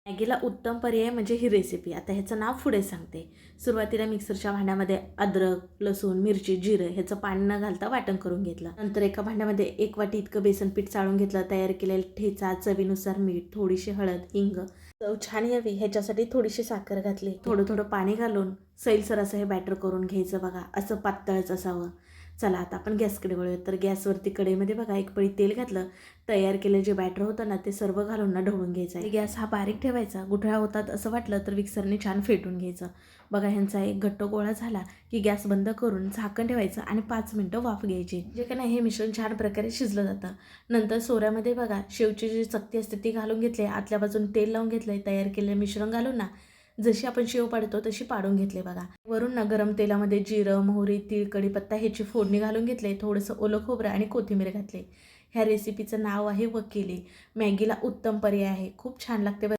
मॅगीला उत्तम पर्याय म्हणजे ही रेसिपी. आता ह्याचं नाव पुढे सांगते. सुरुवातीला मिक्सरच्या भांड्यामध्ये अद्रक, लसूण, मिरची, जिरं ह्याचं पाणी न घालता वाटण करून घेतलं. नंतर एका भांड्यामध्ये 1 वाटी इतकं बेसन पीठ चाळून घेतलं. तयार केलेला ठेचा, चवीनुसार मीठ, थोडीशी हळद, हिंग, चव छान यावी ह्याच्यासाठी थोडीशी साखर घातली. थोडं थोडं पाणी घालून सैलसर असं हे बॅटर करून घ्यायचं बघा. असं पातळच असावं. चला आता आपण गॅसकडे वळूया. तर गॅसवरती कढईमध्ये बघा 1 पळी तेल घातलं. तयार केलेलं जे बॅटर होतं ना ते सर्व घालून ना ढवळून घ्यायचं आहे. गॅस हा बारीक ठेवायचा. गुठळ्या होतात असं वाटलं तर मिक्सरने छान फेटून घ्यायचं. बघा ह्यांचा एक घट्ट गोळा झाला की गॅस बंद करून झाकण ठेवायचं आणि 5 मिनटं वाफ घ्यायची. जे का नाही हे मिश्रण छान प्रकारे शिजलं जातं. नंतर सोऱ्यामध्ये बघा शेवची जी चकती असते ती घालून घेतली. आतल्या बाजून तेल लावून घेतलंय. तयार केलेलं मिश्रण घालून ना जशी आपण शेव पाडतो तशी पाडून घेतले बघा. वरून ना गरम तेलामध्ये जिरं, मोहरी, तीळ, कढीपत्ता ह्याची फोडणी घालून घेतले. थोडंसं ओलं खोबरं आणि कोथिंबीर घातले. ह्या रेसिपीचं नाव आहे वकिली. मॅगीला उत्तम पर्याय आहे. खूप छान लागते.